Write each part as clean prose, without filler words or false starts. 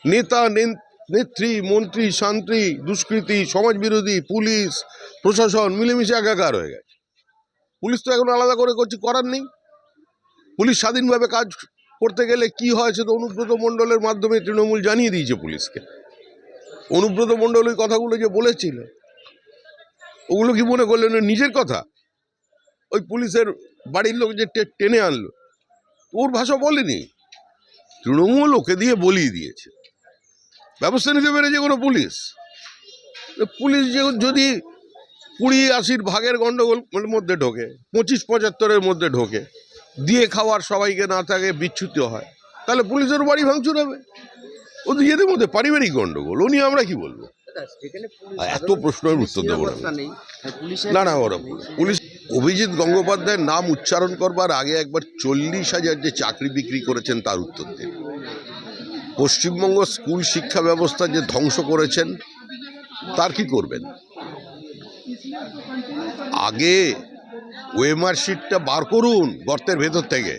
নেতা নেত্রী, মন্ত্রী, শান্তি, দুষ্কৃতী, সমাজবিরোধী, পুলিশ প্রশাসন মিলেমিশে একাকার হয়ে গেছে। পুলিশ তো এখন আলাদা করে করার নেই। পুলিশ স্বাধীনভাবে কাজ করতে গেলে কি হয় সেটা অনুব্রত মণ্ডলের মাধ্যমে তৃণমূল জানিয়ে দিয়েছে পুলিশকে। অনুব্রত মণ্ডল ওই কথাগুলো যে বলেছিল, ওগুলো কি মনে করলেন নিজের কথা? ওই পুলিশের বাড়ির লোক যে টেনে আনলো, ওর ভাষা বলেনি, তৃণমূল ওকে দিয়ে বলিয়ে দিয়েছে। ব্যবস্থা নিতে পেরেছে কোনো পুলিশ? পুলিশ যদি 20-80 ভাগের গন্ডগোলের মধ্যে ঢোকে, 25-75-এর মধ্যে ঢোকে, দিয়ে খাওয়ার সবাইকে না থাকে, বিচ্যুত হয়, তাহলে পুলিশের বাড়ি ভাঙচুর হবে। ও নিজেদের মধ্যে পারিবারিক গন্ডগোল, ও নিয়ে আমরা কি বলবো? এত প্রশ্নের উত্তর দেবো না। না, ওরা পুলিশ অভিজিৎ গঙ্গোপাধ্যায়ের নাম উচ্চারণ করবার আগে একবার 40,000 যে চাকরি বিক্রি করেছেন তার উত্তর দিন। পশ্চিমবঙ্গ স্কুল শিক্ষা ব্যবস্থা যে ধ্বংস করেছেন তার কি করবেন? আগে ওএমআর শিটটা বার করুন গর্তের ভেতর থেকে,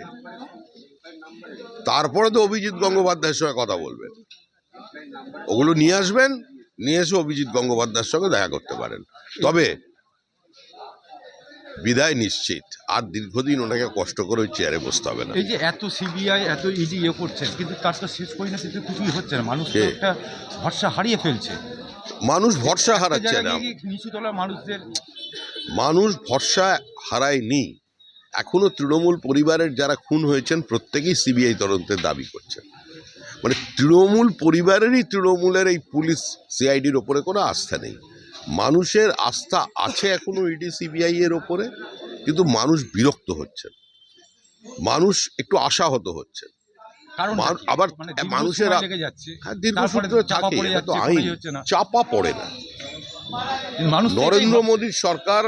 তারপরে তো অভিজিৎ গঙ্গোপাধ্যায়ের সঙ্গে কথা বলবেন। ওগুলো নিয়ে আসবেন, নিয়ে এসে অভিজিৎ গঙ্গোপাধ্যায়ের সঙ্গে দেখা করতে পারেন। তবে বিদায় নিশ্চিত, আর দীর্ঘদিন ওনাকে কষ্ট করে ওই চেয়ারে বসতে হবে না। এই যে এত সিবিআই এত ইডি করছেন, কিন্তু তার তো শেষ পরিণতিতে কিছুই হচ্ছে না। মানুষ একটা ভরসা হারিয়ে ফেলছে। মানুষ ভরসা হারাচ্ছে না, নিচুতলার মানুষদের মানুষ ভরসা হারায়নি। এখনো তৃণমূল পরিবারের যারা খুন হয়েছেন প্রত্যেকেই সিবিআই তদন্তের দাবি করছেন। মানে তৃণমূল পরিবারেরই তৃণমূলের এই পুলিশ সিআইডির ওপরে কোনো আস্থা নেই। মানুষের আস্থা আছে এখনো ইডি সিবিআই এর ওপরে, কিন্তু মানুষ বিরক্ত হচ্ছেন, মানুষ একটু আশাহত হচ্ছেন। আবার মানুষের দীর্ঘসূত্র থাকে, তো আইন চাপা পড়ে না। নরেন্দ্র মোদীর সরকার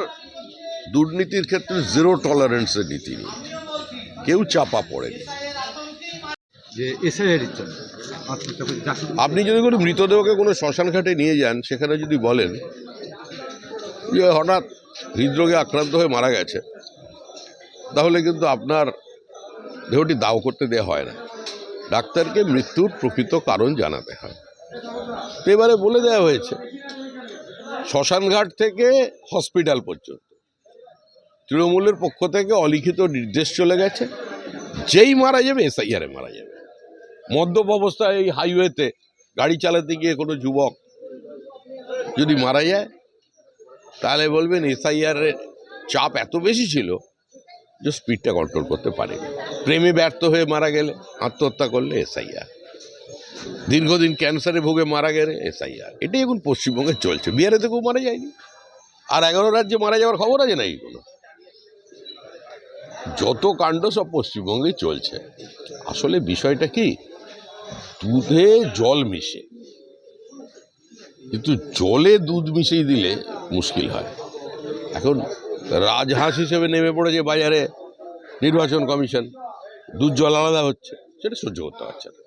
দুর্নীতির ক্ষেত্রে 0 টলারেন্সের নীতি নিয়ে কেউ চাপা পড়েনি। আপনি যদি কোনো মৃতদেহকে কোনো শ্মশান ঘাটে নিয়ে যান, সেখানে যদি বলেন যে হঠাৎ হৃদরোগে আক্রান্ত হয়ে মারা গেছে, তাহলে কিন্তু আপনার দেহটি দাহ করতে দেওয়া হয় না, ডাক্তারকে মৃত্যুর প্রকৃত কারণ জানাতে হয়। তো এবারে বলে দেওয়া হয়েছে শ্মশানঘাট থেকে হসপিটাল পর্যন্ত তৃণমূলের পক্ষ থেকে অলিখিত নির্দেশ চলে গেছে, যেই মারা যাবে এসআইআরে মারা যাবে। মদ্যপ অবস্থায় এই হাইওয়েতে গাড়ি চালাতে গিয়ে কোনো যুবক যদি মারা যায়, তাহলে বলবেন এসআইআরের চাপ এত বেশি ছিল যে স্পিডটা কন্ট্রোল করতে পারেনি। প্রেমে ব্যর্থ হয়ে মারা গেলে, আত্মহত্যা করলে এসআইআর, দীর্ঘদিন ক্যান্সারে ভুগে মারা গেলে এসআইআর। এটাই এখন পশ্চিমবঙ্গে চলছে। বিহারে থেকেও মারা যায়নি, আর 11 রাজ্যে মারা যাওয়ার খবর আছে নাকি কোনো? যত কাণ্ড সব পশ্চিমবঙ্গেই চলছে। আসলে বিষয়টা কি, দুধে জল মিশে, কিন্তু জলে দুধ মিশিয়ে দিলে মুশকিল হয়। এখন রাজহাঁস হিসেবে নেমে পড়েছে বাজারে নির্বাচন কমিশন, দুধ জল আলাদা হচ্ছে, সেটা সহ্য করতে পারছে না।